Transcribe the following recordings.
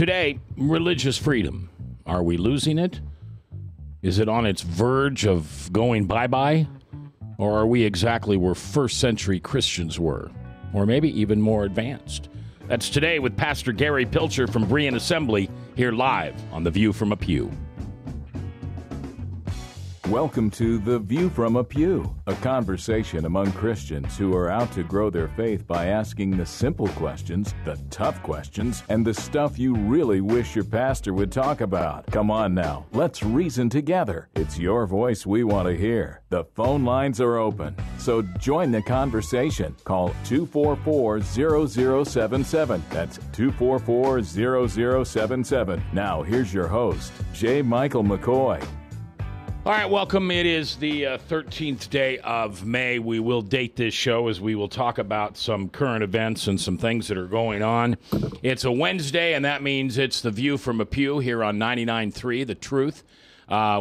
Today, religious freedom. Are we losing it? Is it on its verge of going bye-bye? Or are we exactly where first-century Christians were? Or maybe even more advanced? That's today with Pastor Gary Pilcher from Berean Assembly, here live on The View from a Pew. Welcome to The View from a Pew, a conversation among Christians who are out to grow their faith by asking the simple questions, the tough questions, and the stuff you really wish your pastor would talk about. Come on now, let's reason together. It's your voice we want to hear. The phone lines are open, so join the conversation. Call 244-0077. That's 244-0077. Now, here's your host, J. Michael McCoy. All right, welcome. It is the 13th day of May. We will date this show as we will talk about some current events and some things that are going on. It's a Wednesday, and that means it's The View from a Pew here on 99.3, The Truth.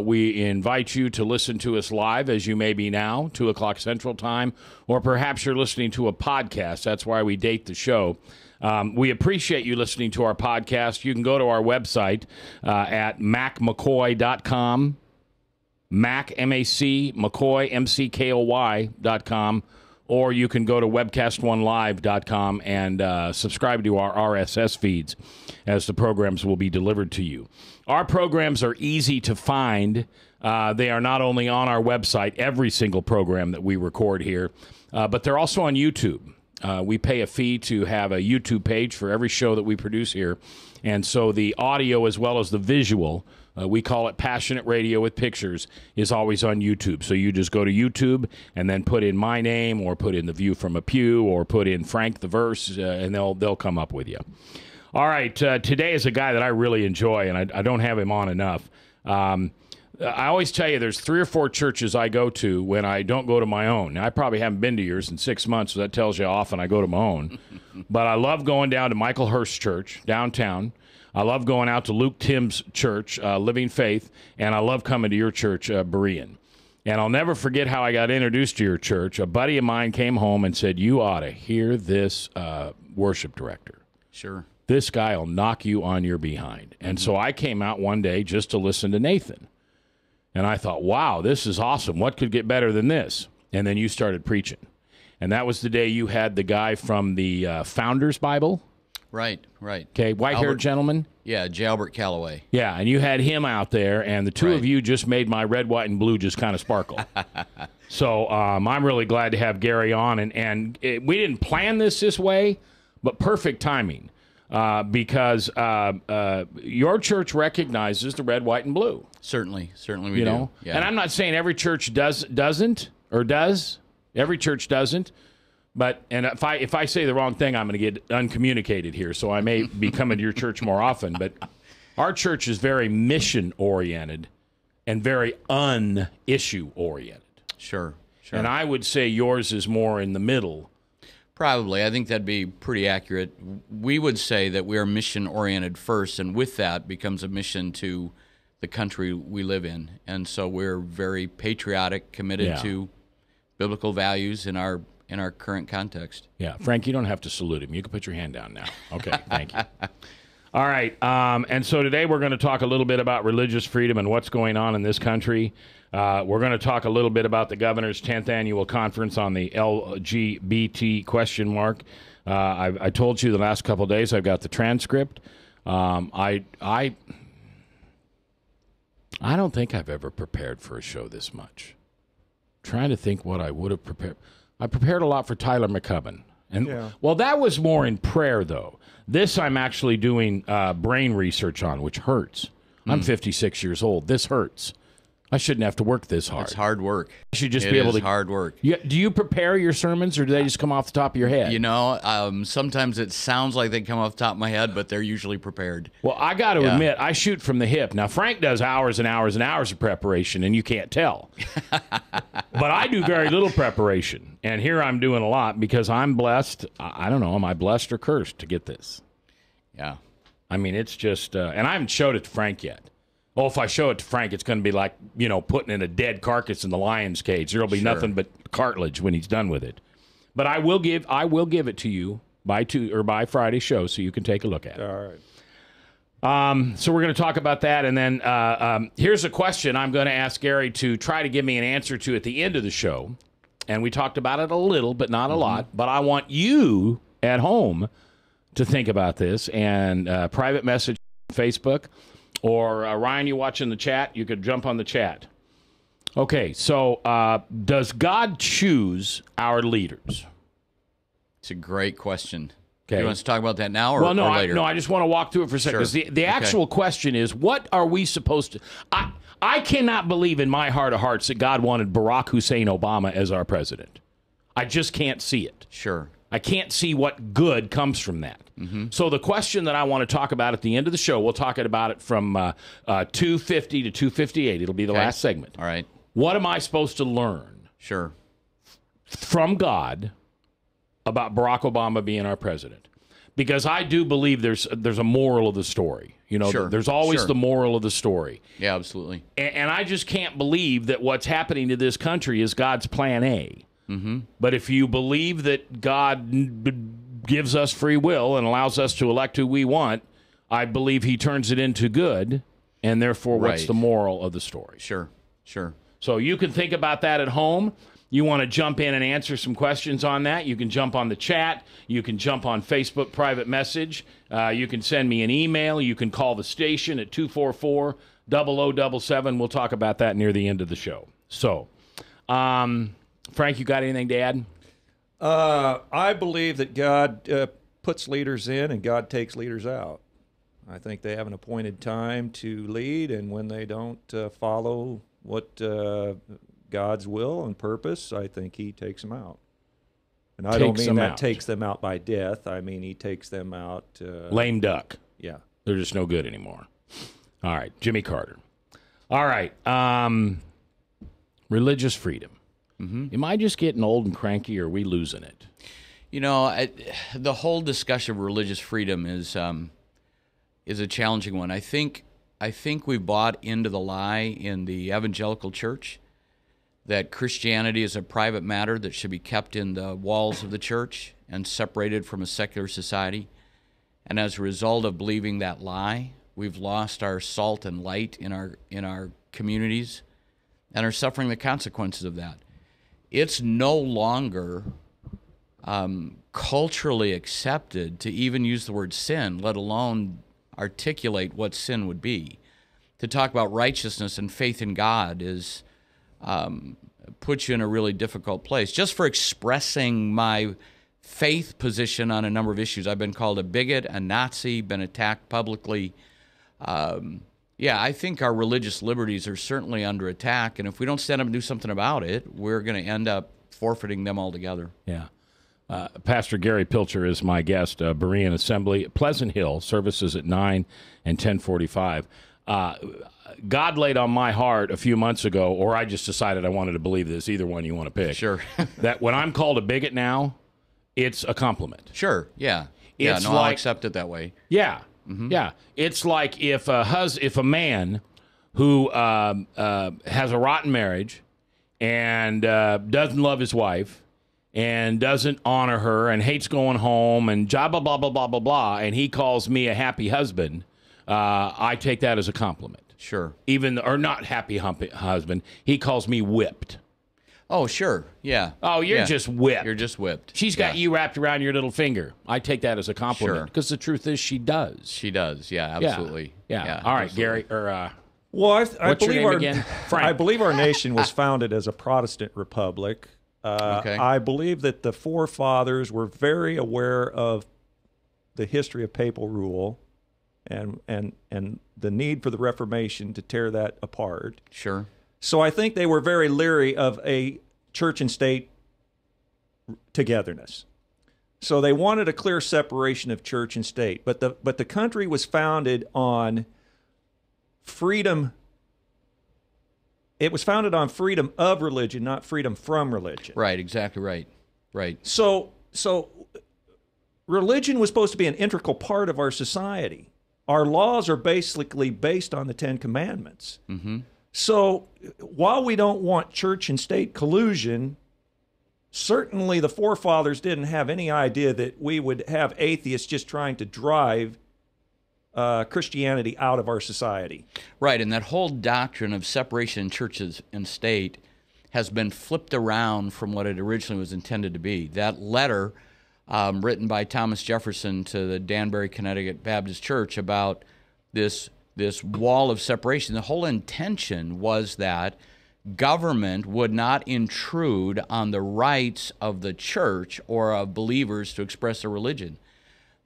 We invite you to listen to us live, as you may be now, 2 o'clock Central Time, or perhaps you're listening to a podcast. That's why we date the show. We appreciate you listening to our podcast. You can go to our website at macmccoy.com. Mac, M-A-C, McCoy, M-C-K-O-Y.com, or you can go to webcastonelive.com and subscribe to our RSS feeds as the programs will be delivered to you. Our programs are easy to find. They are not only on our website, every single program that we record here, but they're also on YouTube. We pay a fee to have a YouTube page for every show that we produce here, and so the audio as well as the visual, we call it Passionate Radio with Pictures, is always on YouTube. So you just go to YouTube and then put in my name or put in The View from a Pew or put in Frank the Verse, and they'll come up with you. All right, today is a guy that I really enjoy, and I don't have him on enough. I always tell you there's 3 or 4 churches I go to when I don't go to my own. Now, I probably haven't been to yours in 6 months, so that tells you how often I go to my own. But I love going down to Michael Hurst's church downtown. I love going out to Luke Tim's church, Living Faith, and I love coming to your church, Berean. And I'll never forget how I got introduced to your church. A buddy of mine came home and said, you ought to hear this worship director. Sure. This guy will knock you on your behind. And so I came out one day just to listen to Nathan. And I thought, wow, this is awesome. What could get better than this? And then you started preaching. And that was the day you had the guy from the Founders Bible. Right. Okay, white-haired gentleman. Yeah, J. Albert Calloway. Yeah, and you had him out there, and the two of you just made my red, white, and blue just kind of sparkle. So I'm really glad to have Gary on, and we didn't plan this way, but perfect timing, because your church recognizes the red, white, and blue. Certainly we do. Yeah. And I'm not saying every church doesn't. Every church doesn't. But if I say the wrong thing, I'm going to get uncommunicated here, so I may be coming to your church more often. But our church is very mission-oriented and very un-issue-oriented. Sure. And I would say yours is more in the middle. Probably. I think that'd be pretty accurate. We would say that we are mission-oriented first, and with that becomes a mission to the country we live in. And so we're very patriotic, committed to biblical values in our current context. Yeah, Frank, you don't have to salute him. You can put your hand down now. Okay, thank you. All right, and so today we're going to talk a little bit about religious freedom and what's going on in this country. We're going to talk a little bit about the governor's 10th annual conference on the LGBT question mark. I told you the last couple of days I've got the transcript. I don't think I've ever prepared for a show this much. Trying to think what I would have prepared. I prepared a lot for Tyler McCubbin. Well, that was more in prayer, though. This I'm actually doing brain research on, which hurts. I'm 56 years old. This hurts. I shouldn't have to work this hard. It's hard work. You should just be able to. It is hard work. Do you prepare your sermons, or do they just come off the top of your head? You know, sometimes it sounds like they come off the top of my head, but they're usually prepared. Well, I got to admit, I shoot from the hip. Now, Frank does hours and hours and hours of preparation, and you can't tell. But I do very little preparation, and here I'm doing a lot because I'm blessed. I don't know, am I blessed or cursed to get this? Yeah. I mean, it's just, and I haven't showed it to Frank yet. Oh, if I show it to Frank, it's going to be like, putting in a dead carcass in the lion's cage. There'll be nothing but cartilage when he's done with it. But I will give it to you by Friday show so you can take a look at it. All right. So we're going to talk about that, and then here's a question I'm going to ask Gary to try to give me an answer to at the end of the show. And we talked about it a little, but not a lot. But I want you at home to think about this and private message on Facebook. Or Ryan, you watching the chat? You could jump on the chat. Okay, so does God choose our leaders? It's a great question. Okay. You want us to talk about that now or, well, no, or later? I just want to walk through it for a second. Sure. 'Cause the actual question is, what are we supposed to... I cannot believe in my heart of hearts that God wanted Barack Hussein Obama as our president. I just can't see it. Sure. I can't see what good comes from that. So the question that I want to talk about at the end of the show, we'll talk about it from 250 to 258. It'll be the last segment. All right. What am I supposed to learn Sure. from God about Barack Obama being our president? Because I do believe there's a moral of the story. You know, Sure. there's always Sure. the moral of the story. Yeah, absolutely. And I just can't believe that what's happening to this country is God's plan A. But if you believe that God gives us free will and allows us to elect who we want, I believe he turns it into good, and therefore what's Right. the moral of the story? Sure. Sure. So you can think about that at home. You want to jump in and answer some questions on that, you can jump on the chat. You can jump on Facebook private message. You can send me an email. You can call the station at 244-0077. We'll talk about that near the end of the show. So, Frank, you got anything to add? I believe that God puts leaders in and God takes leaders out. I think they have an appointed time to lead, and when they don't follow what God's will and purpose, I think he takes them out. And I don't mean that takes them out by death. I mean he takes them out... lame duck. Yeah. They're just no good anymore. All right, Jimmy Carter. All right, religious freedom. Am I just getting old and cranky, or are we losing it? You know, the whole discussion of religious freedom is a challenging one. I think we've bought into the lie in the evangelical church that Christianity is a private matter that should be kept in the walls of the church and separated from a secular society. And as a result of believing that lie, we've lost our salt and light in our communities and are suffering the consequences of that. It's no longer culturally accepted to even use the word sin, let alone articulate what sin would be. To talk about righteousness and faith in God is puts you in a really difficult place. Just for expressing my faith position on a number of issues, I've been called a bigot, a Nazi, been attacked publicly. Yeah, I think our religious liberties are certainly under attack, and if we don't stand up and do something about it, we're going to end up forfeiting them altogether. Yeah. Pastor Gary Pilcher is my guest, Berean Assembly, Pleasant Hill, services at 9 and 10:45. God laid on my heart a few months ago, or I just decided I wanted to believe this, either one you want to pick. Sure. That when I'm called a bigot now, it's a compliment. Sure, yeah. It's I'll like- accept it that way. Yeah. Yeah. It's like if a man who has a rotten marriage and doesn't love his wife and doesn't honor her and hates going home and blah, blah, blah, blah, blah, blah, blah, and he calls me a happy husband, I take that as a compliment. Sure. Or not happy husband. He calls me whipped. Oh, sure, yeah. Oh, you're just whipped. You're just whipped. She's got you wrapped around your little finger. I take that as a compliment Sure. because the truth is she does. She does, yeah, absolutely. Yeah. All right, absolutely. Gary. Well, I What's your believe name our again? Frank. I believe our nation was founded as a Protestant republic. Okay. I believe that the forefathers were very aware of the history of papal rule and the need for the Reformation to tear that apart. Sure. So I think they were very leery of a church and state togetherness. So they wanted a clear separation of church and state. But the country was founded on freedom. It was founded on freedom of religion, not freedom from religion. Right, exactly right. Right. So religion was supposed to be an integral part of our society. Our laws are basically based on the Ten Commandments. Mm-hmm. So while we don't want church and state collusion, certainly the forefathers didn't have any idea that we would have atheists just trying to drive Christianity out of our society. Right, and that whole doctrine of separation in churches and state has been flipped around from what it originally was intended to be. That letter written by Thomas Jefferson to the Danbury, Connecticut Baptist Church about this wall of separation, the whole intention was that government would not intrude on the rights of the church or of believers to express their religion.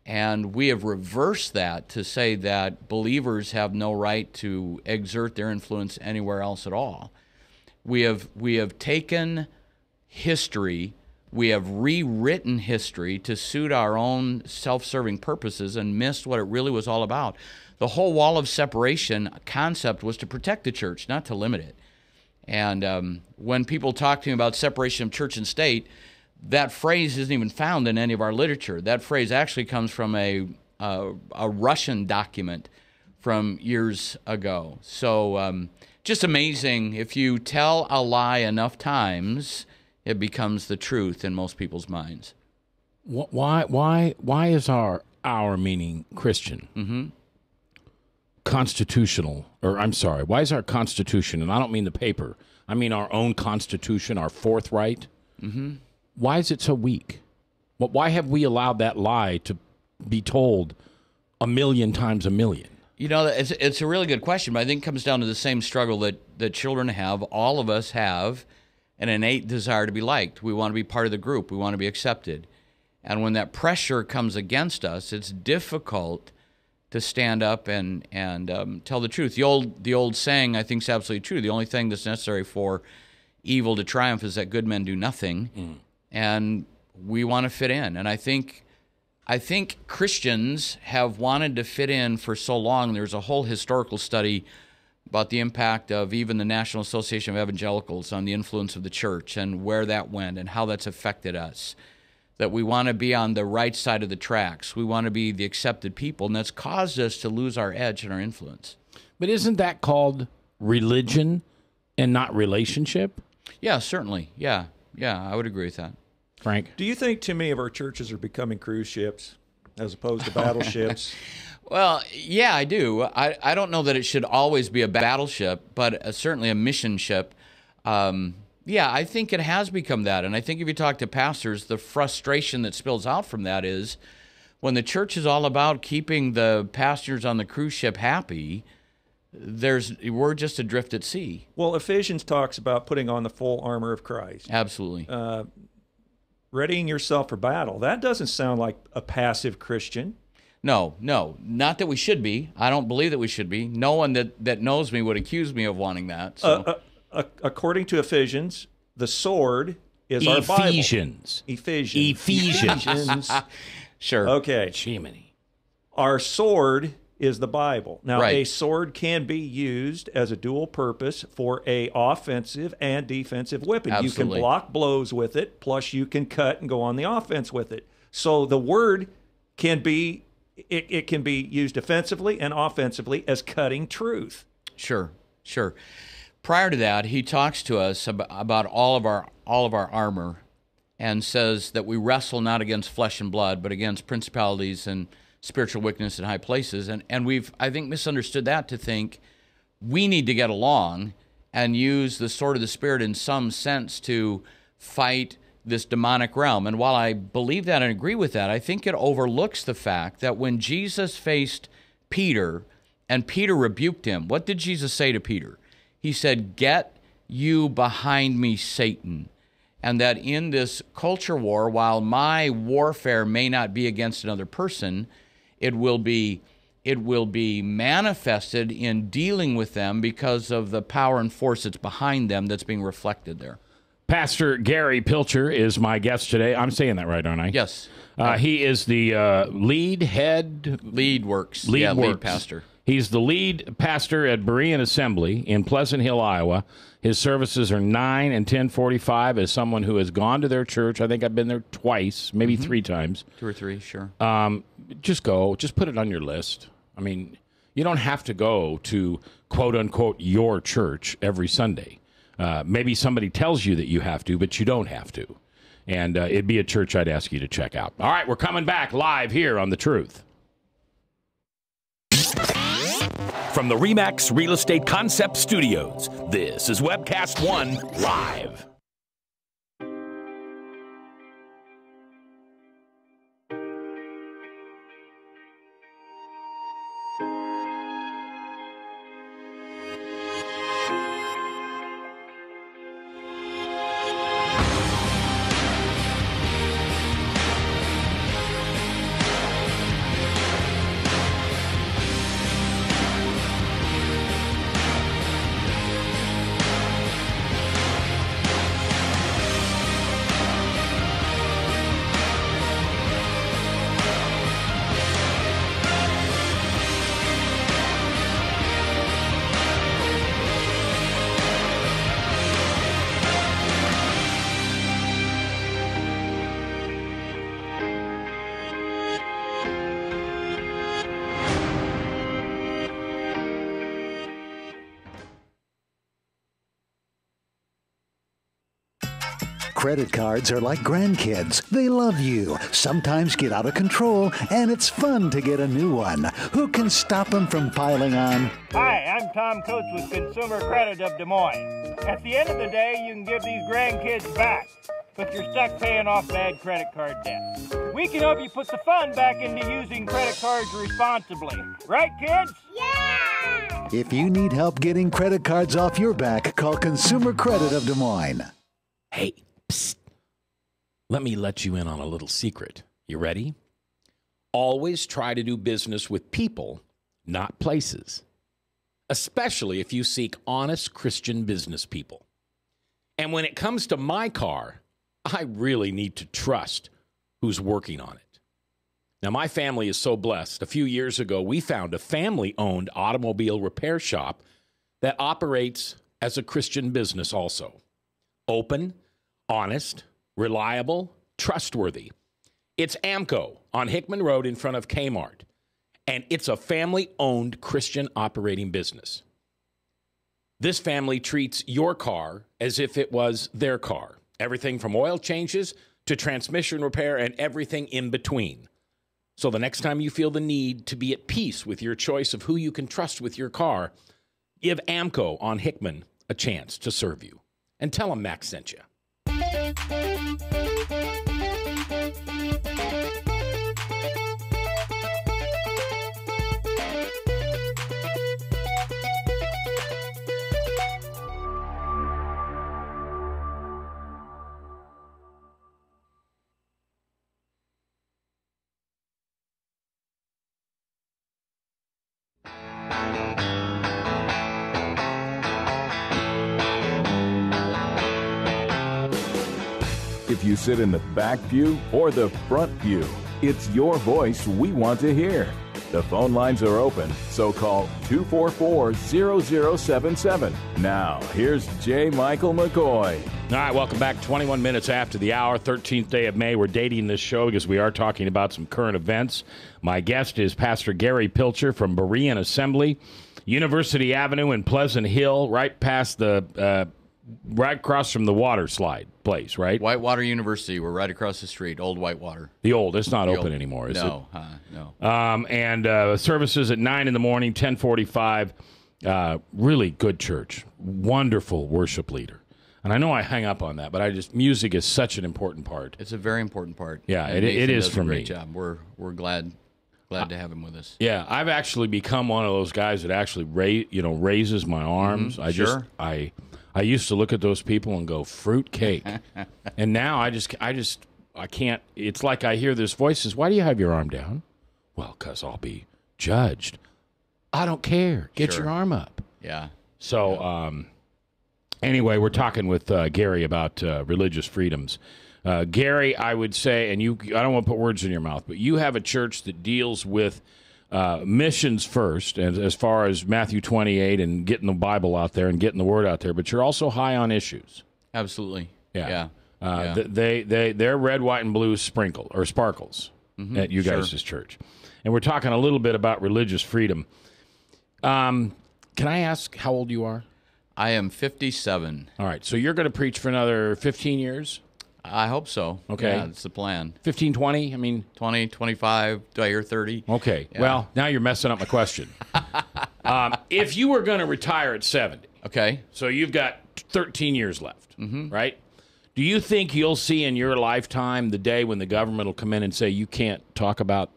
And we have reversed that to say that believers have no right to exert their influence anywhere else at all. We have taken history, we have rewritten history to suit our own self-serving purposes and missed what it really was all about. The whole wall of separation concept was to protect the church, not to limit it. And when people talk to me about separation of church and state, that phrase isn't even found in any of our literature. That phrase actually comes from a Russian document from years ago. So just amazing. If you tell a lie enough times, it becomes the truth in most people's minds. Why is our meaning Christian? Mm-hmm. Constitutional, or I'm sorry, why is our Constitution, and I don't mean the paper, I mean our own Constitution, our fourth right, mm-hmm. Why is it so weak? Why have we allowed that lie to be told 1,000,000 times 1,000,000? You know, it's a really good question, but I think it comes down to the same struggle that children have. All of us have an innate desire to be liked. We want to be part of the group. We want to be accepted. And when that pressure comes against us, it's difficult to stand up and tell the truth. The old saying, I think, is absolutely true. The only thing that's necessary for evil to triumph is that good men do nothing. And we want to fit in. And I think Christians have wanted to fit in for so long. There's a whole historical study about the impact of even the National Association of Evangelicals on the influence of the church and where that went and how that's affected us. That we want to be on the right side of the tracks. We want to be the accepted people, and that's caused us to lose our edge and our influence. But isn't that called religion and not relationship? Yeah, certainly. Yeah, I would agree with that. Frank? Do you think too many of our churches are becoming cruise ships as opposed to battleships? Well, yeah, I do. I don't know that it should always be a battleship, but certainly a mission ship. Yeah, I think it has become that. And I think if you talk to pastors, the frustration that spills out from that is when the church is all about keeping the passengers on the cruise ship happy, we're just adrift at sea. Well, Ephesians talks about putting on the full armor of Christ. Absolutely. Readying yourself for battle. That doesn't sound like a passive Christian. No, not that we should be. I don't believe that we should be. No one that knows me would accuse me of wanting that. So. According to Ephesians, the sword is our Bible. Ephesians. Sure. Okay. Jiminy. Our sword is the Bible. Now, right. A sword can be used as a dual purpose for a offensive and defensive weapon. Absolutely. You can block blows with it, plus you can cut and go on the offense with it. So the word can be it can be used defensively and offensively as cutting truth. Sure. Prior to that, he talks to us about all of our armor and says that we wrestle not against flesh and blood, but against principalities and spiritual wickedness in high places. And we've, I think, misunderstood that to think we need to get along and use the sword of the Spirit in some sense to fight this demonic realm. And while I believe that and agree with that, I think it overlooks the fact that when Jesus faced Peter and Peter rebuked him, what did Jesus say to Peter? He said, "Get you behind me, Satan." And that in this culture war, while my warfare may not be against another person, it will be manifested in dealing with them because of the power and force that's behind them that's being reflected there. Pastor Gary Pilcher is my guest today. I'm saying that right, aren't I? Yes. He is the lead pastor. He's the lead pastor at Berean Assembly in Pleasant Hill, Iowa. His services are 9 and 10:45. As someone who has gone to their church, I think I've been there twice, maybe 3 times. 2 or 3, sure. Just go. Just put it on your list. I mean, you don't have to go to, quote-unquote, your church every Sunday. Maybe somebody tells you that you have to, but you don't have to. And it'd be a church I'd ask you to check out. All right, we're coming back live here on The Truth. from the RE/MAX Real Estate Concept Studios, this is Webcast One Live. Credit cards are like grandkids. They love you, sometimes get out of control, and it's fun to get a new one. Who can stop them from piling on? Hi, I'm Tom Coates with Consumer Credit of Des Moines. At the end of the day, you can give these grandkids back, but you're stuck paying off bad credit card debt. We can help you put the fun back into using credit cards responsibly. Right, kids? Yeah! If you need help getting credit cards off your back, call Consumer Credit of Des Moines. Hey, psst. Let me let you in on a little secret. You ready? Always try to do business with people, not places. Especially if you seek honest Christian business people. And when it comes to my car, I really need to trust who's working on it. Now, my family is so blessed. A few years ago, we found a family-owned automobile repair shop that operates as a Christian business also. Open, honest, reliable, trustworthy. It's AMCO on Hickman Road in front of Kmart. And it's a family-owned Christian operating business. This family treats your car as if it was their car. Everything from oil changes to transmission repair and everything in between. So the next time you feel the need to be at peace with your choice of who you can trust with your car, give AMCO on Hickman a chance to serve you. And tell them Max sent you. If you sit in the back pew or the front pew, it's your voice we want to hear. The phone lines are open, so call 244-0077. Now, here's J. Michael McCoy. All right, welcome back. 21 minutes after the hour, 13th day of May. We're dating this show because we are talking about some current events. My guest is Pastor Gary Pilcher from Berean Assembly, University Avenue in Pleasant Hill, right past the... right across from the water slide place, right? Whitewater University. We're right across the street. Old Whitewater. The old. It's not open anymore, is it? No. And services at 9 in the morning, 10:45. Really good church. Wonderful worship leader. And I know I hang up on that, but music is such an important part. It's a very important part. Yeah, and it is does for a me. Great job. We're glad to have him with us. Yeah, I've actually become one of those guys that actually raises my arms. Mm-hmm. I used to look at those people and go, fruit cake. And now I can't. It's like I hear this voice says, why do you have your arm down? Well, because I'll be judged. I don't care. Get your arm up. Yeah. So, anyway, we're talking with Gary about religious freedoms. Gary, I would say, and I don't want to put words in your mouth, but you have a church that deals with missions first, and as far as Matthew 28 and getting the Bible out there and getting the word out there, but you're also high on issues. Absolutely. Yeah. They're red, white, and blue sparkles at you guys' church. And we're talking a little bit about religious freedom. Can I ask how old you are? I am 57. All right. So you're going to preach for another 15 years? I hope so. Okay. Yeah, that's the plan. 15, 20? I mean... 20, 25, do I hear 30? Okay. Yeah. Well, now you're messing up my question. If you were going to retire at 70, Okay. so you've got 13 years left, right? Do you think you'll see in your lifetime the day when the government will come in and say you can't talk about,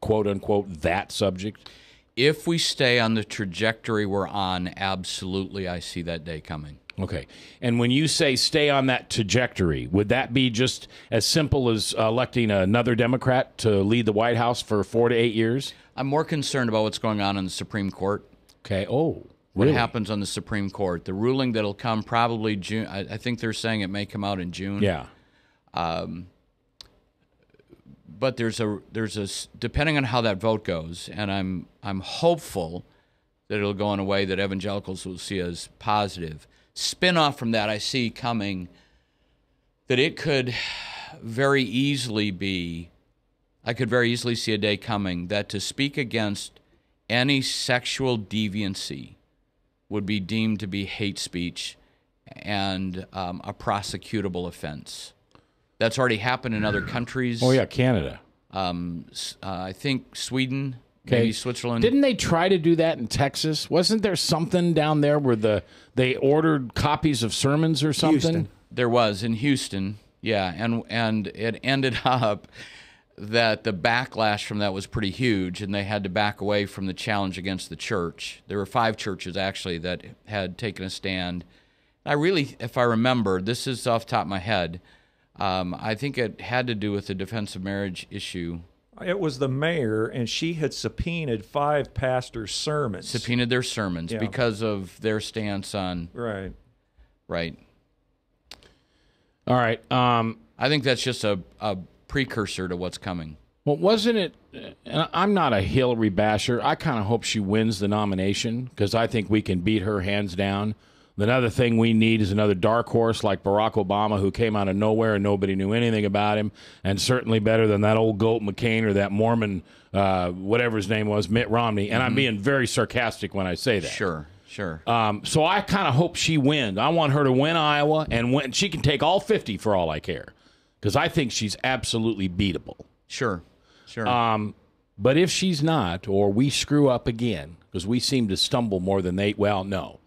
quote unquote, that subject? If we stay on the trajectory we're on, absolutely, I see that day coming. Okay. And when you say stay on that trajectory, would that be just as simple as electing another Democrat to lead the White House for 4 to 8 years? I'm more concerned about what's going on in the Supreme Court. Okay. Oh, What really? happens on the Supreme Court? The ruling that'll come probably June. I think they're saying it may come out in June. Yeah. But there's a depending on how that vote goes, and I'm hopeful that it'll go in a way that evangelicals will see as positive. Spin-off from that, I see coming that it could very easily be, I could very easily see a day coming that to speak against any sexual deviancy would be deemed to be hate speech and a prosecutable offense. That's already happened in other countries. Oh, yeah, Canada. I think Sweden, Okay. maybe Switzerland. Didn't they try to do that in Texas? Wasn't there something down there where they ordered copies of sermons or something? Houston. There was in Houston, yeah, and it ended up that the backlash from that was pretty huge, and they had to back away from the challenge against the church. There were 5 churches, actually, that had taken a stand. I really, if I remember, this is off the top of my head, I think it had to do with the defense of marriage issue. It was the mayor, and she had subpoenaed 5 pastors' sermons. Subpoenaed their sermons Yeah. because of their stance on, Right. right. All right. I think that's just a precursor to what's coming. Well, wasn't it? And I'm not a Hillary basher. I kind of hope she wins the nomination because I think we can beat her hands down. Another thing we need is another dark horse like Barack Obama, who came out of nowhere and nobody knew anything about him, and certainly better than that old goat McCain or that Mormon, whatever his name was, Mitt Romney. And I'm being very sarcastic when I say that. Sure. So I kind of hope she wins. I want her to win Iowa, and she can take all 50 for all I care, because I think she's absolutely beatable. Sure. But if she's not, or we screw up again, because we seem to stumble more than no.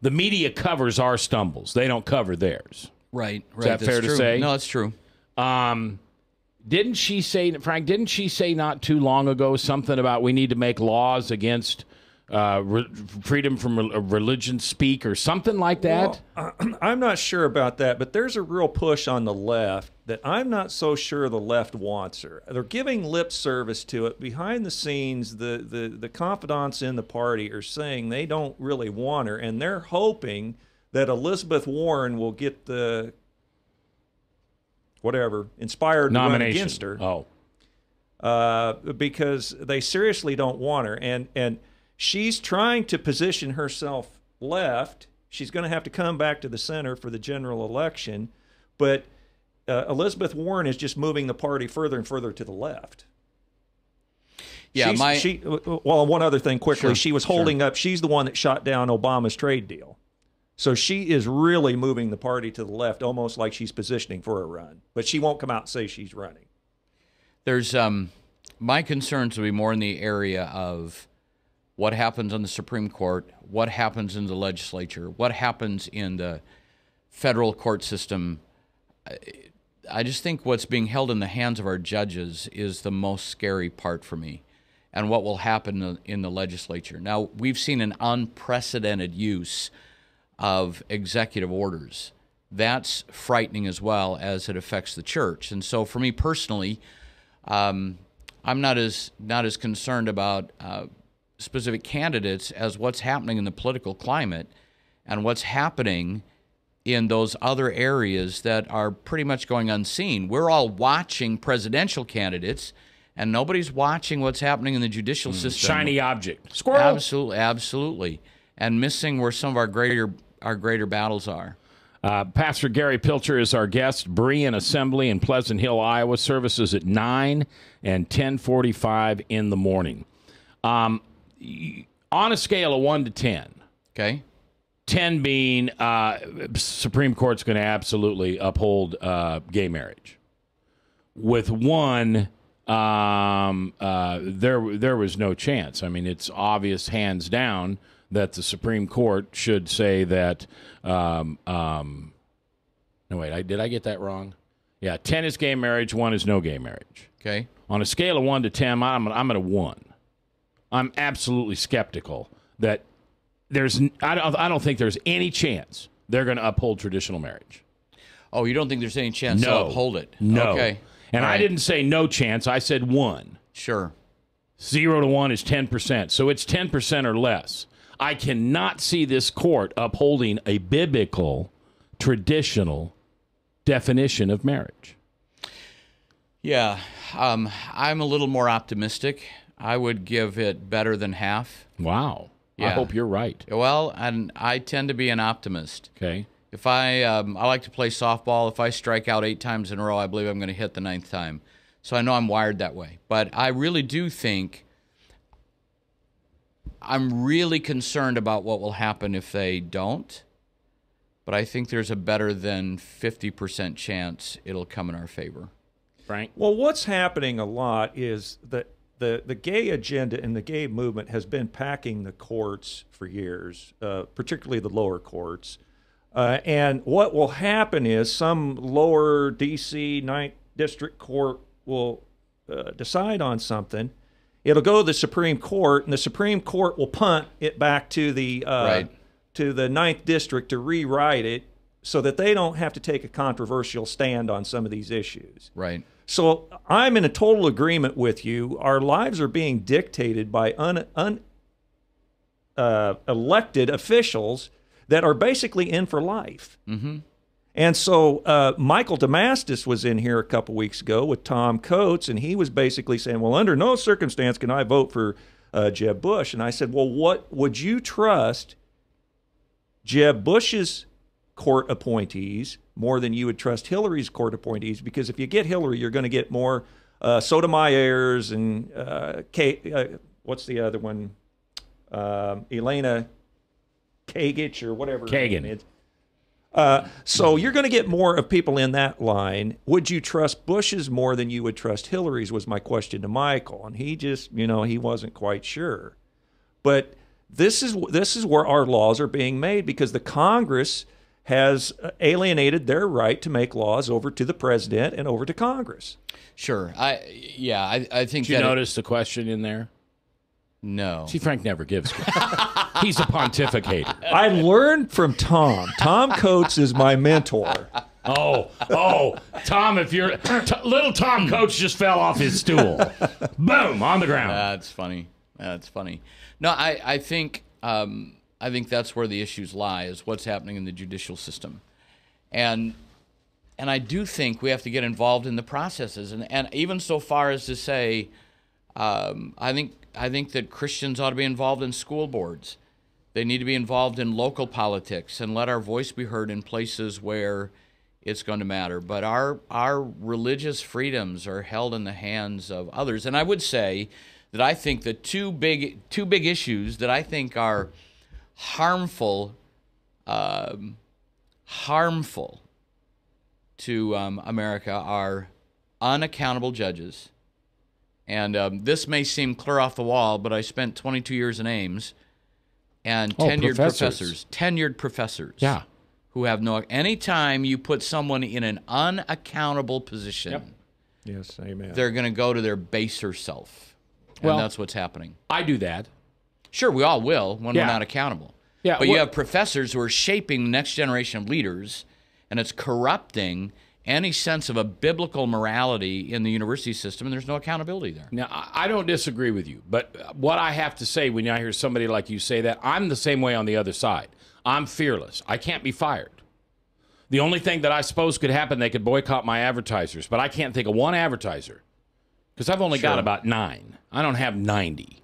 The media covers our stumbles. They don't cover theirs. Right. Is that fair to say? No, it's true. Didn't she say, Frank, not too long ago something about we need to make laws against freedom from religion speak or something like that? Well, I'm not sure about that, but there's a real push on the left that I'm not so sure the left wants her. They're giving lip service to it. Behind the scenes, the confidants in the party are saying they don't really want her, and they're hoping that Elizabeth Warren will get the inspired to run Nomination. against her. Oh. Because they seriously don't want her. And she's trying to position herself left. She's going to have to come back to the center for the general election. But Elizabeth Warren is just moving the party further and further to the left. Yeah, one other thing quickly. Sure, she was holding up. She's the one that shot down Obama's trade deal. So she is really moving the party to the left, almost like she's positioning for a run. But she won't come out and say she's running. There's my concerns will be more in the area of what happens on the Supreme Court, what happens in the legislature, what happens in the federal court system. I just think what's being held in the hands of our judges is the most scary part for me, and what will happen in the legislature. Now, we've seen an unprecedented use of executive orders. That's frightening as well as it affects the church. And so for me personally, I'm not as concerned about specific candidates as what's happening in the political climate and what's happening in those other areas that are pretty much going unseen. We're all watching presidential candidates, and nobody's watching what's happening in the judicial system. Shiny object. Squirrel. Absolutely. And missing where some of our greater battles are. Pastor Gary Pilcher is our guest. Berean Assembly in Pleasant Hill, Iowa. Services at 9 and 10:45 in the morning. On a scale of 1 to 10. Okay. 10 being Supreme Court's going to absolutely uphold gay marriage. With 1, there was no chance. I mean, it's obvious, hands down, that the Supreme Court should say that. No, wait, did I get that wrong? Yeah, 10 is gay marriage, 1 is no gay marriage. Okay. On a scale of 1 to 10, I'm at a 1. I'm absolutely skeptical that I don't think there's any chance they're going to uphold traditional marriage. Oh, you don't think there's any chance they'll uphold it? No. Okay. And I didn't say no chance. I said 1. Sure. 0 to 1 is 10%. So it's 10% or less. I cannot see this court upholding a biblical, traditional definition of marriage. Yeah. I'm a little more optimistic. I would give it better than half. Wow. Yeah. I hope you're right. Well, and I tend to be an optimist. Okay. If I like to play softball. If I strike out 8 times in a row, I believe I'm going to hit the 9th time. So I know I'm wired that way. But I really do think I'm really concerned about what will happen if they don't. But I think there's a better than 50% chance it'll come in our favor. Frank? Well, what's happening a lot is that the gay agenda and the gay movement has been packing the courts for years, particularly the lower courts. And what will happen is some lower D.C. 9th District Court will decide on something. It'll go to the Supreme Court, and the Supreme Court will punt it back to the to the 9th District to rewrite it so that they don't have to take a controversial stand on some of these issues. Right. So I'm in a total agreement with you. Our lives are being dictated by elected officials that are basically in for life. Mm-hmm. And so Michael Damastis was in here a couple weeks ago with Tom Coates, and he was basically saying, well, under no circumstance can I vote for Jeb Bush. And I said, well, what would you trust Jeb Bush's court appointees more than you would trust Hillary's court appointees? Because if you get Hillary, you're going to get more Sotomayor's and what's the other one? Elena Kagich or whatever. Kagan. So you're going to get more of people in that line. Would you trust Bush's more than you would trust Hillary's was my question to Michael. And he just, he wasn't quite sure. But this is where our laws are being made because the Congress has alienated their right to make laws over to the president and over to Congress. Sure. I think Did you notice the question in there? No. See, Frank never gives. He's a pontificator. I learned from Tom. Tom Coates is my mentor. Oh, Tom, if you're... little Tom Coates just fell off his stool. Boom, on the ground. That's funny. No, I think that's where the issues lie, is what's happening in the judicial system. And I do think we have to get involved in the processes. And even so far as to say, I think that Christians ought to be involved in school boards. They need to be involved in local politics and let our voice be heard in places where it's going to matter. But our religious freedoms are held in the hands of others. And I would say that I think the two big issues that I think are harmful to America are unaccountable judges. And this may seem clear off the wall, but I spent 22 years in Ames, and tenured professors, yeah, who have anytime you put someone in an unaccountable position, yep. Yes, amen. They're going to go to their baser self, and that's what's happening. I do that. Sure, we all will when we're not accountable. Yeah, but you have professors who are shaping the next generation of leaders, and it's corrupting any sense of a biblical morality in the university system, and there's no accountability there. Now, I don't disagree with you, but what I have to say when I hear somebody like you say that, I'm the same way on the other side. I'm fearless. I can't be fired. The only thing that I suppose could happen, they could boycott my advertisers, but I can't think of one advertiser because I've only got about 9. I don't have 90.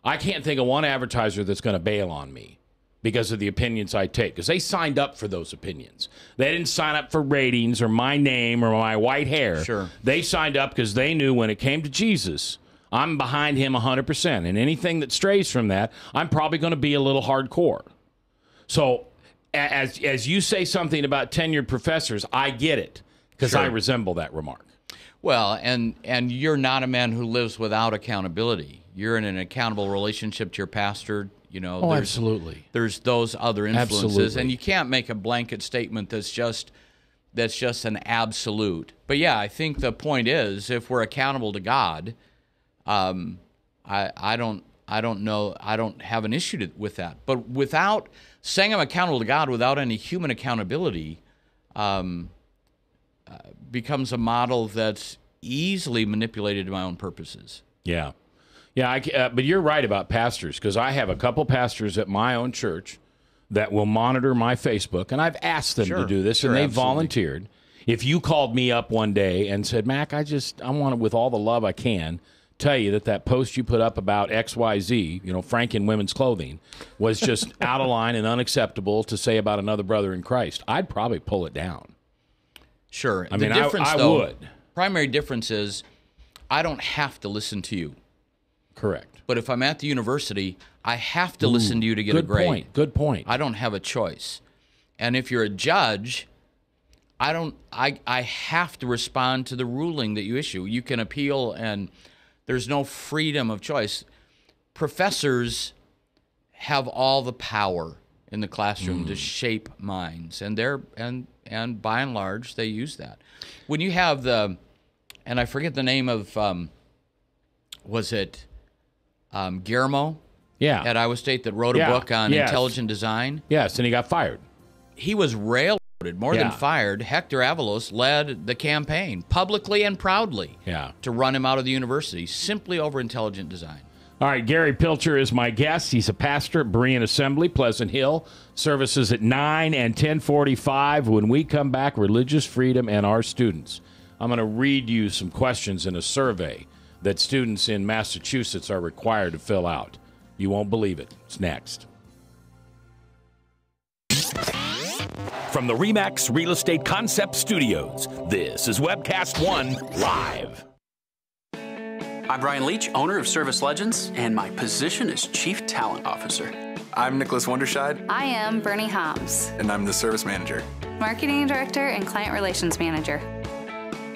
I can't think of one advertiser that's going to bail on me because of the opinions I take, because they signed up for those opinions. They didn't sign up for ratings or my name or my white hair. Sure. They signed up because they knew when it came to Jesus, I'm behind him 100%. And anything that strays from that, I'm probably going to be a little hardcore. So as you say something about tenured professors, I get it because I resemble that remark. Well, and you're not a man who lives without accountability. You're in an accountable relationship to your pastor. You know, Absolutely. There's those other influences, Absolutely. and you can't make a blanket statement that's just an absolute. But yeah, I think the point is, if we're accountable to God, I don't have an issue with that. But without saying I'm accountable to God without any human accountability, becomes a model that's easily manipulated to my own purposes. Yeah. Yeah, but you're right about pastors, because I have a couple pastors at my own church that will monitor my Facebook, and I've asked them to do this, and they volunteered. If you called me up one day and said, Mac, I want to, with all the love I can, tell you that post you put up about XYZ, Frank in women's clothing, was just out of line and unacceptable to say about another brother in Christ, I'd probably pull it down. Sure. I mean, difference, I though, would. Primary difference is I don't have to listen to you. Correct. But if I'm at the university, I have to listen to you to get a grade. Good point. I don't have a choice. And if you're a judge, I have to respond to the ruling that you issue. You can appeal, and there's no freedom of choice. Professors have all the power in the classroom to shape minds, and and by and large they use that. When you have and I forget the name of, was it Guillermo? Yeah. At Iowa State, that wrote a book on intelligent design. Yes, and he got fired. He was railroaded, more than fired. Hector Avalos led the campaign publicly and proudly to run him out of the university simply over intelligent design. All right, Gary Pilcher is my guest. He's a pastor at Berean Assembly, Pleasant Hill. Services at 9 and 10:45. When we come back, religious freedom and our students. I'm going to read you some questions in a survey that students in Massachusetts are required to fill out. You won't believe it. It's next. From the RE/MAX Real Estate Concept Studios, this is Webcast One Live. I'm Brian Leach, owner of Service Legends, and my position is Chief Talent Officer. I'm Nicholas Wonderscheid. I am Bernie Hobbs. And I'm the Service Manager. Marketing Director and Client Relations Manager.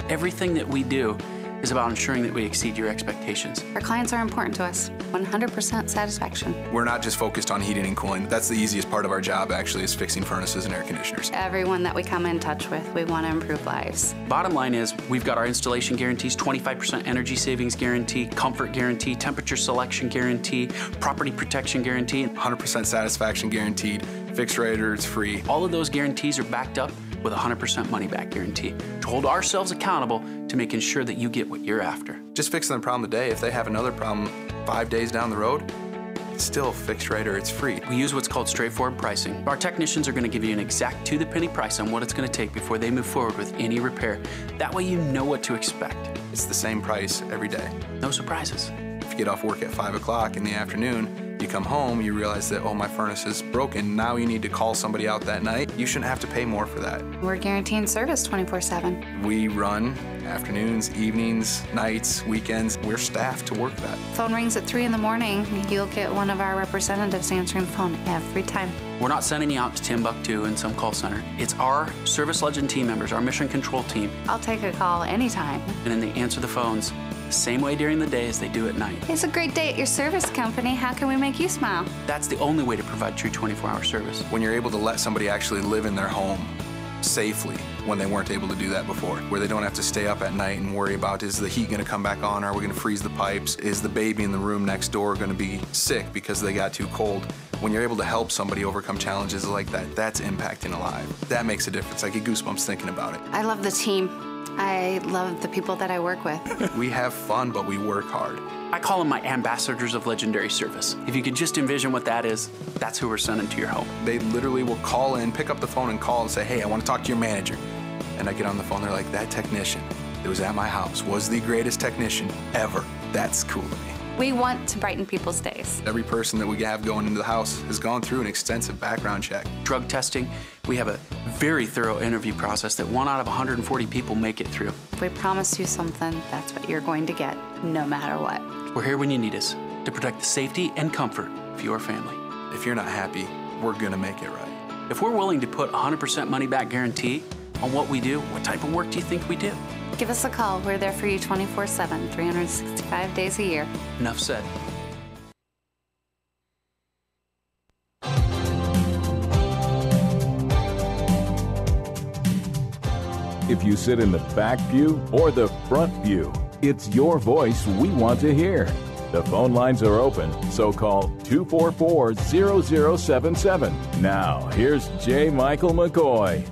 Everything that we do is about ensuring that we exceed your expectations. Our clients are important to us. 100% satisfaction. We're not just focused on heating and cooling. That's the easiest part of our job, actually, is fixing furnaces and air conditioners. Everyone that we come in touch with, we want to improve lives. Bottom line is, we've got our installation guarantees, 25% energy savings guarantee, comfort guarantee, temperature selection guarantee, property protection guarantee. 100% satisfaction guaranteed, fixed rate or it's free. All of those guarantees are backed up with a 100% money-back guarantee to hold ourselves accountable to making sure that you get what you're after. Just fixing the problem today. If they have another problem 5 days down the road, it's still fixed rate or it's free. We use what's called straightforward pricing. Our technicians are going to give you an exact to-the-penny price on what it's going to take before they move forward with any repair. That way you know what to expect. It's the same price every day. No surprises. If you get off work at 5 o'clock in the afternoon, you come home, you realize that, oh, my furnace is broken. Now you need to call somebody out that night. You shouldn't have to pay more for that. We're guaranteeing service 24/7. We run afternoons, evenings, nights, weekends. We're staffed to work that. Phone rings at 3 in the morning. You'll get one of our representatives answering the phone every time. We're not sending you out to Timbuktu in some call center. It's our Service Legend team members, our mission control team. I'll take a call anytime. And then they answer the phones the same way during the day as they do at night. It's a great day at your service company. How can we make you smile? That's the only way to provide true 24-hour service. When you're able to let somebody actually live in their home safely when they weren't able to do that before, where they don't have to stay up at night and worry about, is the heat going to come back on? Are we going to freeze the pipes? Is the baby in the room next door going to be sick because they got too cold? When you're able to help somebody overcome challenges like that, that's impacting a life. That makes a difference. I get goosebumps thinking about it. I love the team. I love the people that I work with. We have fun, but we work hard. I call them my ambassadors of legendary service. If you could just envision what that is, that's who we're sending to your home. They literally will call in, pick up the phone and call and say, hey, I want to talk to your manager. And I get on the phone, they're like, that technician that was at my house was the greatest technician ever. That's cool to me. We want to brighten people's days. Every person that we have going into the house has gone through an extensive background check. Drug testing, we have a very thorough interview process that 1 out of 140 people make it through. If we promise you something, that's what you're going to get, no matter what. We're here when you need us to protect the safety and comfort of your family. If you're not happy, we're gonna make it right. If we're willing to put 100% money back guarantee on what we do, what type of work do you think we do? Give us a call. We're there for you 24/7, 365 days a year. Enough said. If you sit in the back pew or the front pew, it's your voice we want to hear. The phone lines are open, so call 244-0077. Now, here's J. Michael McCoy.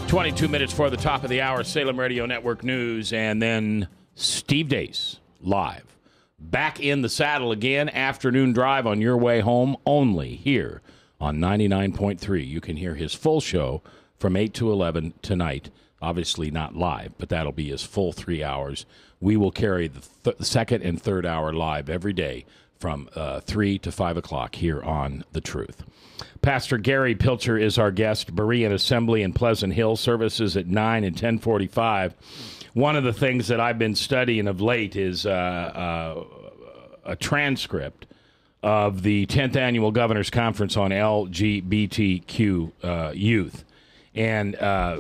22 minutes for the top of the hour, Salem Radio Network News, and then Steve Dace, live. Back in the saddle again, afternoon drive on your way home, only here on 99.3. You can hear his full show from 8 to 11 tonight. Obviously not live, but that'll be his full 3 hours. We will carry the second and third hour live every day from 3 to 5 o'clock here on The Truth. Pastor Gary Pilcher is our guest. Berean Assembly in Pleasant Hill, services at 9 and 10:45. One of the things that I've been studying of late is a transcript of the 10th Annual Governor's Conference on LGBTQ youth, and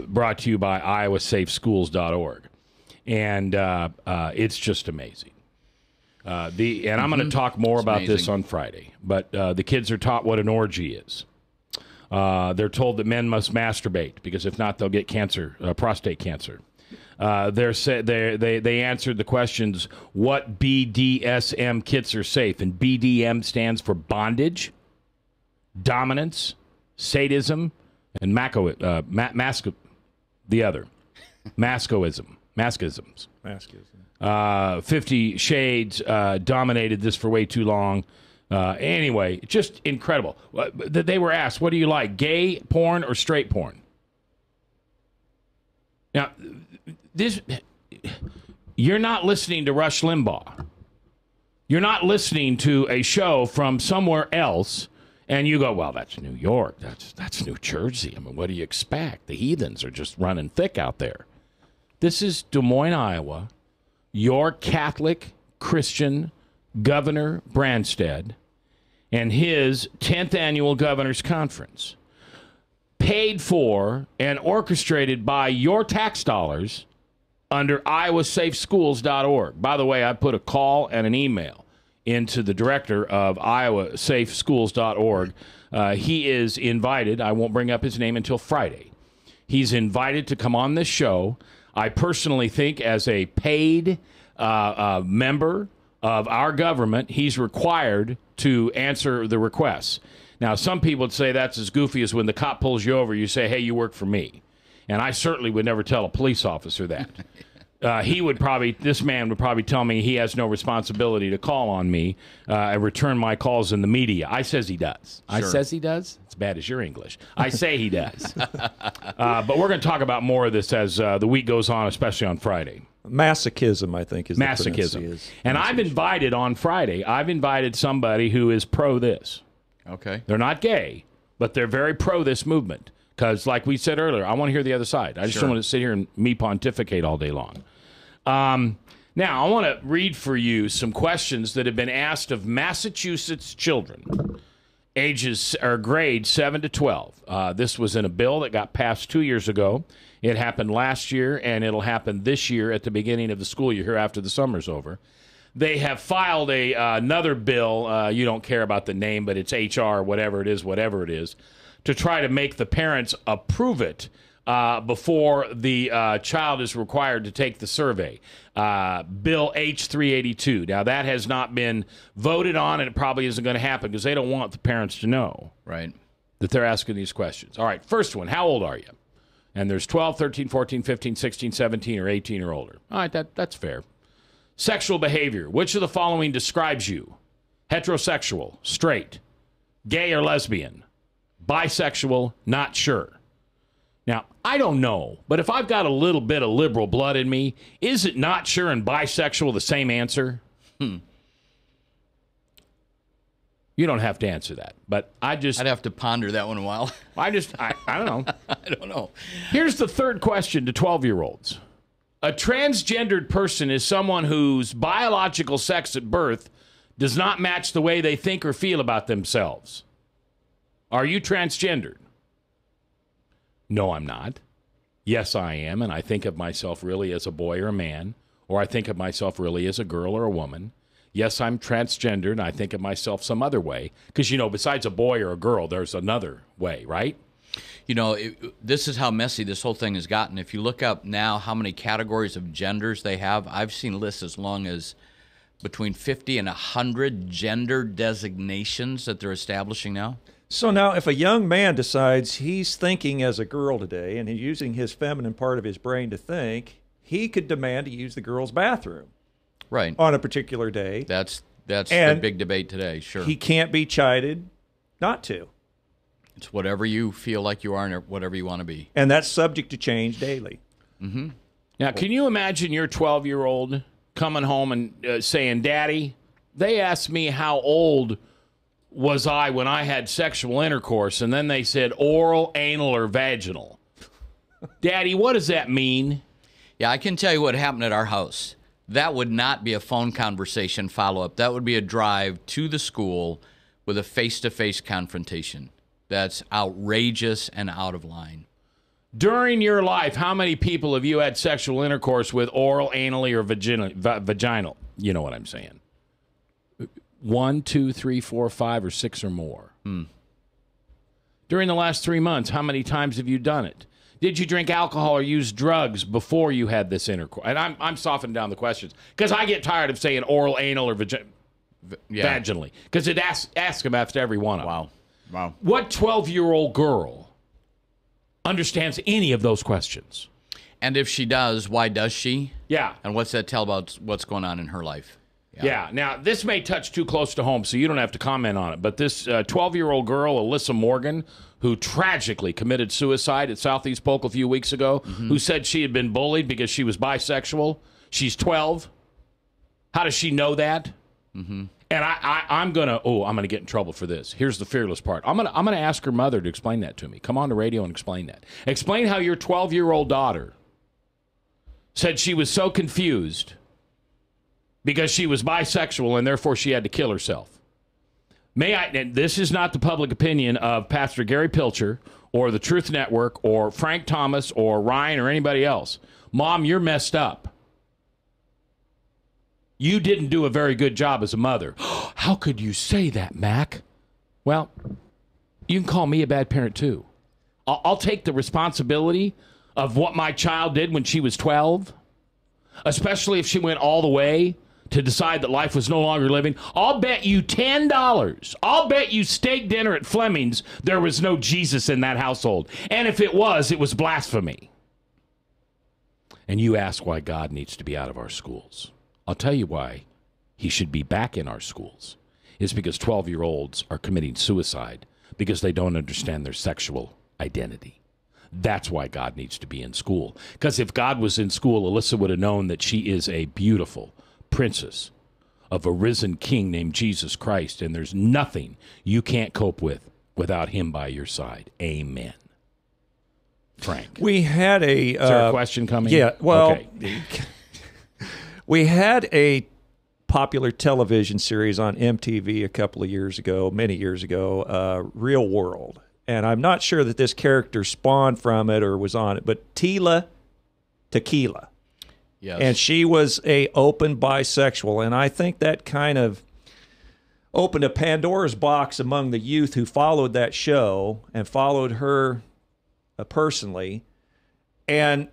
brought to you by iowasafeschools.org. And it's just amazing. And I'm going to talk more about this on Friday. But the kids are taught what an orgy is. They're told that men must masturbate because if not, they'll get cancer, prostate cancer. They answered the questions: what BDSM kits are safe? And BDM stands for bondage, dominance, sadism, and masochisms. 50 Shades dominated this for way too long. Anyway, just incredible. They were asked, what do you like, gay porn or straight porn? Now, you're not listening to Rush Limbaugh. You're not listening to a show from somewhere else, and you go, well, that's New York. That's New Jersey. I mean, what do you expect? The heathens are just running thick out there. This is Des Moines, Iowa. Your Catholic Christian Governor Branstad and his 10th Annual Governor's Conference, paid for and orchestrated by your tax dollars under iowasafeschools.org. By the way, I put a call and an email into the director of iowasafeschools.org. He is invited. I won't bring up his name until Friday. He's invited to come on this show. I personally think as a paid member of our government, he's required to answer the requests. Now, some people would say that's as goofy as when the cop pulls you over, you say, hey, you work for me. And I certainly would never tell a police officer that. This man would probably tell me he has no responsibility to call on me and return my calls in the media. I says he does. Sure. I says he does? It's bad as your English. I say he does. But we're going to talk about more of this as the week goes on, especially on Friday. Masochism, I think, is masochism. And I've invited on Friday, somebody who is pro this. Okay. They're not gay, but they're very pro this movement. Because, like we said earlier, I want to hear the other side. I just don't want to sit here and me pontificate all day long. Now, I want to read for you some questions that have been asked of Massachusetts children, grades 7 to 12. This was in a bill that got passed 2 years ago. It happened last year, and it'll happen this year at the beginning of the school year, here after the summer's over. They have filed another bill. You don't care about the name, but it's HR, whatever it is, to try to make the parents approve it before the child is required to take the survey. Bill H-382. Now, that has not been voted on, and it probably isn't going to happen because they don't want the parents to know that they're asking these questions. All right, first one, how old are you? And there's 12, 13, 14, 15, 16, 17, or 18 or older. All right, that's fair. Sexual behavior. Which of the following describes you? Heterosexual, straight, gay or lesbian, bisexual, not sure. Now, I don't know, but if I've got a little bit of liberal blood in me, is it not sure and bisexual the same answer? You don't have to answer that, but I'd have to ponder that one a while. I don't know. I don't know. Here's the third question to 12-year-olds. A transgendered person is someone whose biological sex at birth does not match the way they think or feel about themselves. Are you transgendered? No, I'm not. Yes, I am, and I think of myself really as a boy or a man, or I think of myself really as a girl or a woman. Yes, I'm transgender, and I think of myself some other way. Because, besides a boy or a girl, there's another way, right? This is how messy this whole thing has gotten. If you look up now how many categories of genders they have, I've seen lists as long as between 50 and 100 gender designations that they're establishing now. So now if a young man decides he's thinking as a girl today and he's using his feminine part of his brain to think, he could demand to use the girl's bathroom. Right. On a particular day. That's the big debate today, sure. He can't be chided not to. It's whatever you feel like you are and whatever you want to be. And that's subject to change daily. Mm-hmm. Now, can you imagine your 12-year-old coming home and saying, Daddy, they asked me how old was I when I had sexual intercourse, and then they said oral, anal, or vaginal. Daddy, what does that mean? Yeah, I can tell you what happened at our house. That would not be a phone conversation follow-up. That would be a drive to the school with a face-to-face confrontation. That's outrageous and out of line. During your life, how many people have you had sexual intercourse with oral, anally, or vaginal? You know what I'm saying. 1, 2, 3, 4, 5, or 6 or more. During the last 3 months, how many times have you done it? Did you drink alcohol or use drugs before you had this intercourse? And I'm softening down the questions because I get tired of saying oral, anal, or vaginally because it asks them after every one of them. Wow. What 12-year-old girl understands any of those questions? And if she does, why does she? Yeah. And what's that tell about what's going on in her life? Yeah. Now, this may touch too close to home, so you don't have to comment on it. But this 12-year-old girl, Alyssa Morgan, who tragically committed suicide at Southeast Polk a few weeks ago, who said she had been bullied because she was bisexual. She's 12. How does she know that? Mm-hmm. And I'm gonna get in trouble for this. Here's the fearless part. I'm gonna ask her mother to explain that to me. Come on the radio and explain that. Explain how your 12-year-old daughter said she was so confused because she was bisexual and therefore she had to kill herself. And this is not the public opinion of Pastor Gary Pilcher or the Truth Network or Frank Thomas or Ryan or anybody else. Mom, you're messed up. You didn't do a very good job as a mother. How could you say that, Mac? Well, you can call me a bad parent, too. I'll take the responsibility of what my child did when she was 12, especially if she went all the way to decide that life was no longer living. I'll bet you $10. I'll bet you steak dinner at Fleming's there was no Jesus in that household. And if it was blasphemy. And you ask why God needs to be out of our schools. I'll tell you why he should be back in our schools. It's because 12-year-olds are committing suicide because they don't understand their sexual identity. That's why God needs to be in school. Because if God was in school, Alyssa would have known that she is a beautiful princess of a risen king named Jesus Christ, and there's nothing you can't cope with without him by your side. Amen. Frank. We had Is there a question coming? Yeah, well... Okay. We had a popular television series on MTV a couple of years ago, many years ago, Real World. And I'm not sure that this character spawned from it or was on it, but Tila Tequila. Yes. And she was a open bisexual. And I think that kind of opened a Pandora's box among the youth who followed that show and followed her personally. And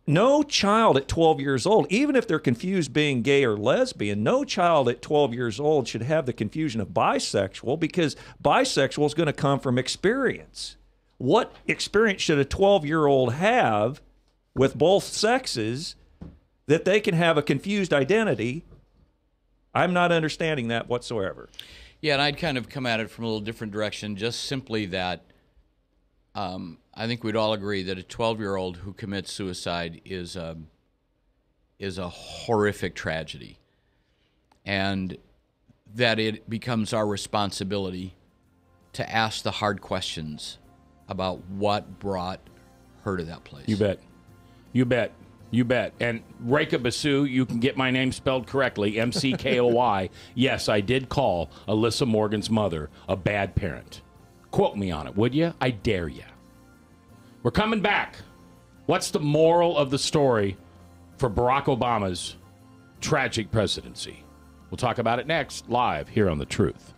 no child at 12 years old, even if they're confused being gay or lesbian, no child at 12 years old should have the confusion of bisexual because bisexual is going to come from experience. What experience should a 12-year-old have with both sexes that they can have a confused identity? I'm not understanding that whatsoever. Yeah, and I'd kind of come at it from a little different direction, just simply that I think we'd all agree that a 12-year-old who commits suicide is a horrific tragedy, and that it becomes our responsibility to ask the hard questions about what brought her to that place. You bet. You bet. You bet. And Reka Basu, you can get my name spelled correctly, M-C-K-O-Y. Yes, I did call Alyssa Morgan's mother a bad parent. Quote me on it, would you? I dare you. We're coming back What's the moral of the story for Barack Obama's tragic presidency? We'll talk about it next, live here on The Truth.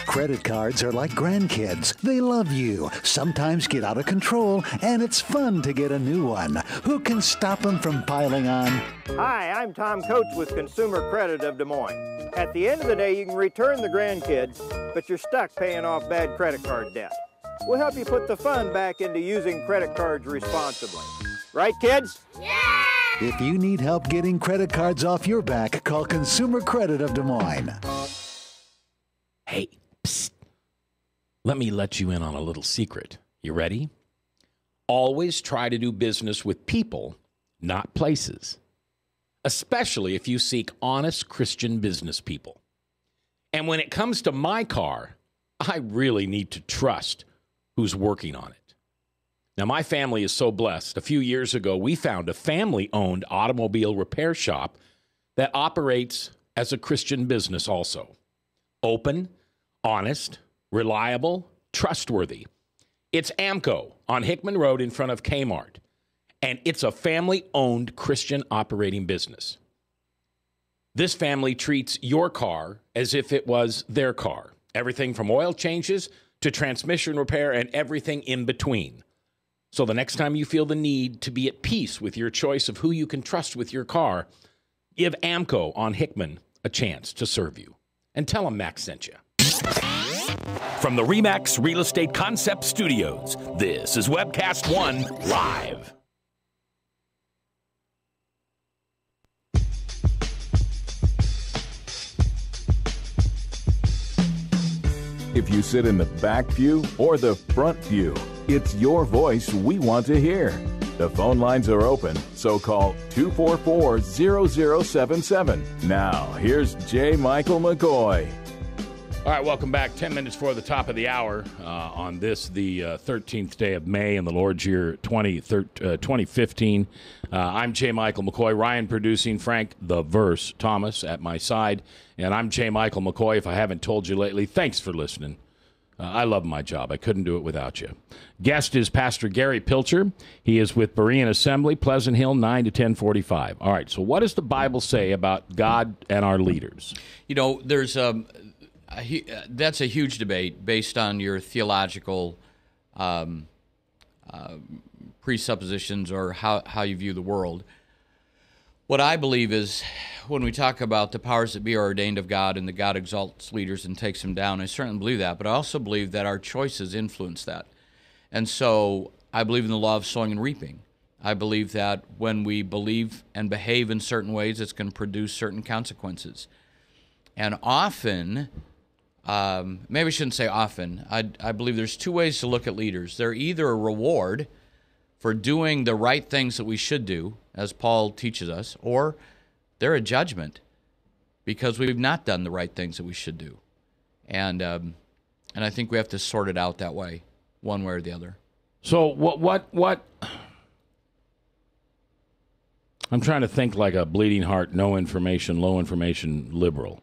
Credit cards are like grandkids. They love you, sometimes get out of control, and it's fun to get a new one. Who can stop them from piling on? Hi, I'm Tom Coates with Consumer Credit of Des Moines. At the end of the day, you can return the grandkids, but you're stuck paying off bad credit card debt. We'll help you put the fun back into using credit cards responsibly. Right, kids? Yeah! If you need help getting credit cards off your back, call Consumer Credit of Des Moines. Hey, psst. Let me let you in on a little secret. You ready? Always try to do business with people, not places. Especially if you seek honest Christian business people. And when it comes to my car, I really need to trust who's working on it. Now, my family is so blessed. A few years ago, we found a family-owned automobile repair shop that operates as a Christian business also. Open, honest, reliable, trustworthy. It's AMCO on Hickman Road in front of Kmart. And it's a family-owned Christian operating business. This family treats your car as if it was their car. Everything from oil changes to transmission repair and everything in between. So the next time you feel the need to be at peace with your choice of who you can trust with your car, give AMCO on Hickman a chance to serve you. And tell them Max sent you. From the RE/MAX Real Estate Concept Studios, this is Webcast One Live. If you sit in the back pew or the front pew, it's your voice we want to hear. The phone lines are open, so call 244-0077. Now, here's J. Michael McCoy. All right, welcome back. 10 minutes before the top of the hour on this, the 13th day of May in the Lord's year 2015. I'm J. Michael McCoy. Ryan producing, Frank the Verse Thomas at my side. And I'm J. Michael McCoy. If I haven't told you lately, thanks for listening. I love my job. I couldn't do it without you. Guest is Pastor Gary Pilcher. He is with Berean Assembly, Pleasant Hill, 9 to 1045. All right, so what does the Bible say about God and our leaders? You know, there's that's a huge debate based on your theological presuppositions or how you view the world. What I believe is when we talk about the powers that be are ordained of God and that God exalts leaders and takes them down, I certainly believe that, but I also believe that our choices influence that. And so I believe in the law of sowing and reaping. I believe that when we believe and behave in certain ways, it's going to produce certain consequences. And often, maybe I shouldn't say often, I believe there's two ways to look at leaders. They're either a reward for doing the right things that we should do, as Paul teaches us, or they're a judgment because we've not done the right things that we should do. And I think we have to sort it out that way, one way or the other. So what I'm trying to think like a bleeding heart, no information, low information liberal.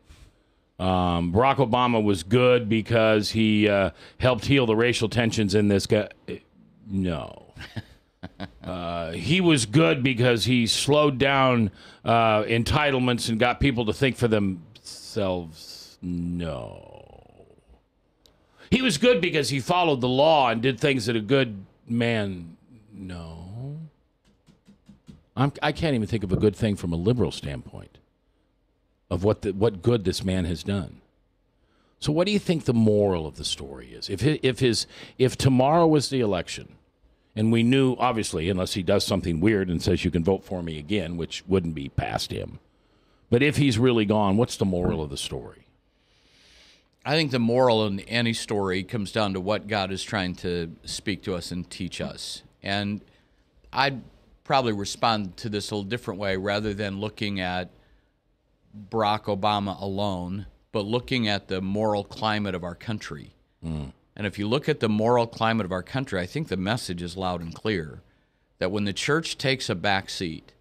Barack Obama was good because he helped heal the racial tensions in this guy. No. He was good because he slowed down entitlements and got people to think for themselves. No. He was good because he followed the law and did things that a good man. No. I can't even think of a good thing from a liberal standpoint of what good this man has done. So what do you think the moral of the story is? If tomorrow was the election, and we knew, obviously, unless he does something weird and says you can vote for me again, which wouldn't be past him. But if he's really gone, what's the moral of the story? I think the moral in any story comes down to what God is trying to speak to us and teach us. And I'd probably respond to this a little different way rather than looking at Barack Obama alone, but looking at the moral climate of our country. And if you look at the moral climate of our country, I think the message is loud and clear that when the church takes a back seat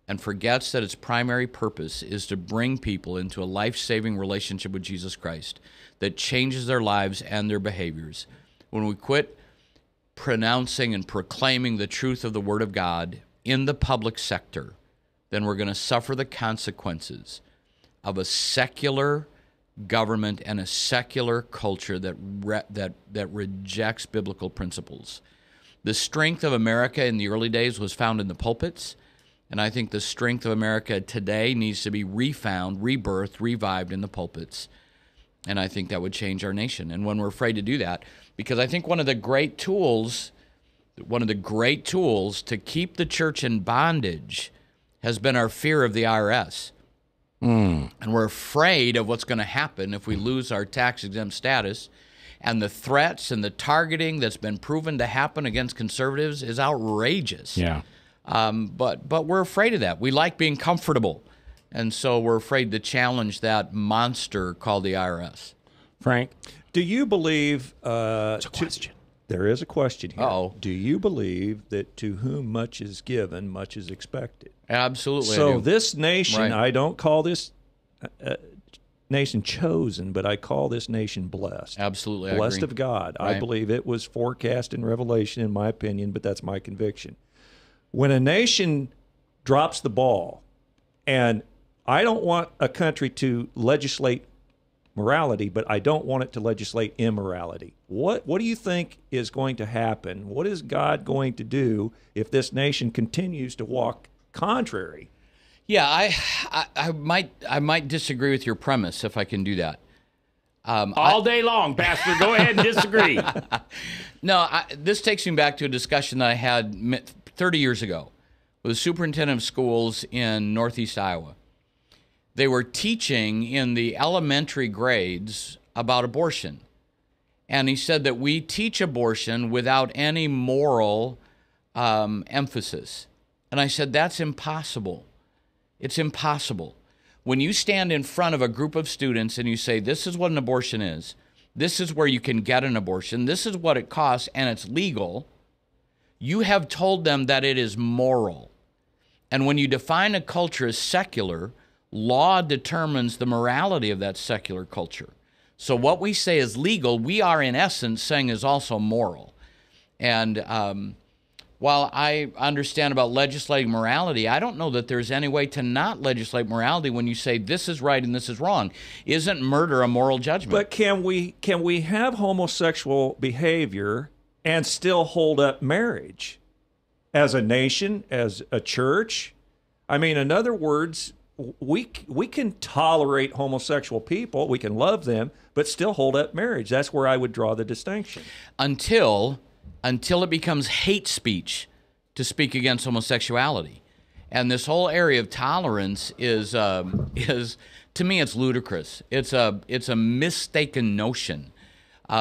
and forgets that its primary purpose is to bring people into a life-saving relationship with Jesus Christ that changes their lives and their behaviors, when we quit pronouncing and proclaiming the truth of the Word of God in the public sector, then we're going to suffer the consequences of a secular government and a secular culture that rejects biblical principles. The strength of America in the early days was found in the pulpits, and I think the strength of America today needs to be refound, rebirthed, revived in the pulpits. And I think that would change our nation. And when we're afraid to do that, because I think one of the great tools to keep the church in bondage has been our fear of the IRS. And we're afraid of what's going to happen if we lose our tax-exempt status. And the threats and the targeting that's been proven to happen against conservatives is outrageous. Yeah. But we're afraid of that. We like being comfortable. And so we're afraid to challenge that monster called the IRS. Frank? Do you believe... It's a question. There is a question here. Uh-oh. Do you believe that to whom much is given, much is expected? Absolutely. So this nation, Right. I don't call this nation chosen, but I call this nation blessed. Absolutely, I blessed agree. of God. Right. I believe it was forecast in Revelation, in my opinion, but that's my conviction. When a nation drops the ball, and I don't want a country to legislate morality, but I don't want it to legislate immorality. What do you think is going to happen? What is God going to do if this nation continues to walk contrary? Yeah, I might disagree with your premise if I can do that. All day long, Pastor. Go ahead and disagree. No, this takes me back to a discussion that I had 30 years ago with a superintendent of schools in Northeast Iowa. They were teaching in the elementary grades about abortion. And he said that we teach abortion without any moral emphasis. And I said, that's impossible. It's impossible. When you stand in front of a group of students and you say, this is what an abortion is, this is where you can get an abortion, this is what it costs, and it's legal, you have told them that it is moral. And when you define a culture as secular, law determines the morality of that secular culture. So what we say is legal, we are in essence saying is also moral. And while I understand about legislating morality, I don't know that there's any way to not legislate morality when you say this is right and this is wrong. Isn't murder a moral judgment? But can we have homosexual behavior and still hold up marriage as a nation, as a church? I mean, in other words, we can tolerate homosexual people, we can love them, but still hold up marriage. That's where I would draw the distinction. Until it becomes hate speech to speak against homosexuality. And this whole area of tolerance is to me, it's ludicrous. It's a mistaken notion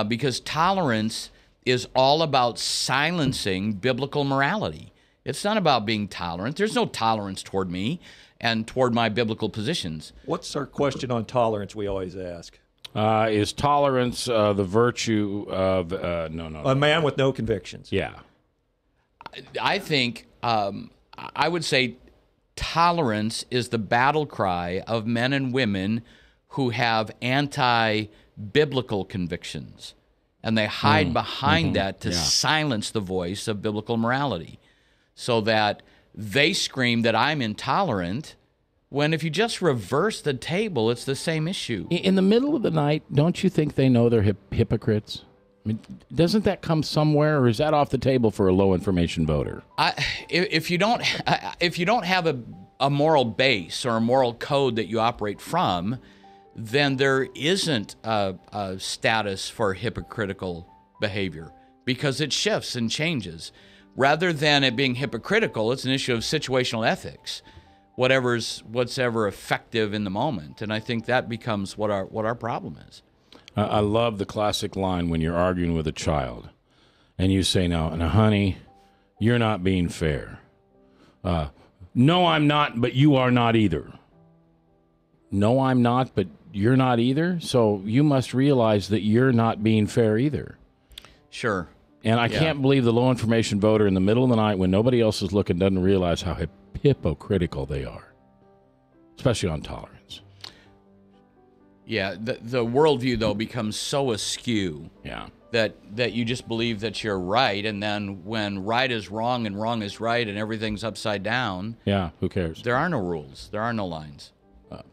because tolerance is all about silencing biblical morality. It's not about being tolerant. There's no tolerance toward me and toward my biblical positions. What's our question on tolerance we always ask? Is tolerance the virtue of a man with no convictions? Yeah. I think I would say tolerance is the battle cry of men and women who have anti-biblical convictions, and they hide behind that to silence the voice of biblical morality, so that they scream that I'm intolerant, when if you just reverse the table, it's the same issue. In the middle of the night, don't you think they know they're hypocrites? I mean, doesn't that come somewhere, or is that off the table for a low-information voter? If you don't have a moral base or a moral code that you operate from, then there isn't a status for hypocritical behavior, because it shifts and changes. Rather than it being hypocritical, it's an issue of situational ethics. What's ever effective in the moment, and I think that becomes what our problem is. I love the classic line when you're arguing with a child, and you say, "No, honey, you're not being fair." No, I'm not, but you are not either. No, I'm not, but you're not either. So you must realize that you're not being fair either. Sure. And I can't believe the low information voter in the middle of the night when nobody else is looking doesn't realize how hypocritical they are, especially on tolerance. Yeah, the worldview, though, becomes so askew that you just believe that you're right, and then when right is wrong and wrong is right and everything's upside down, who cares? There are no rules. There are no lines.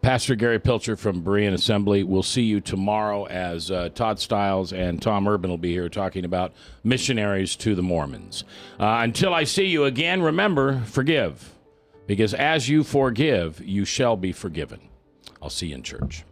Pastor Gary Pilcher from Berean Assembly. We'll see you tomorrow as Todd Stiles and Tom Urban will be here talking about missionaries to the Mormons. Until I see you again, remember, forgive, because as you forgive, you shall be forgiven. I'll see you in church.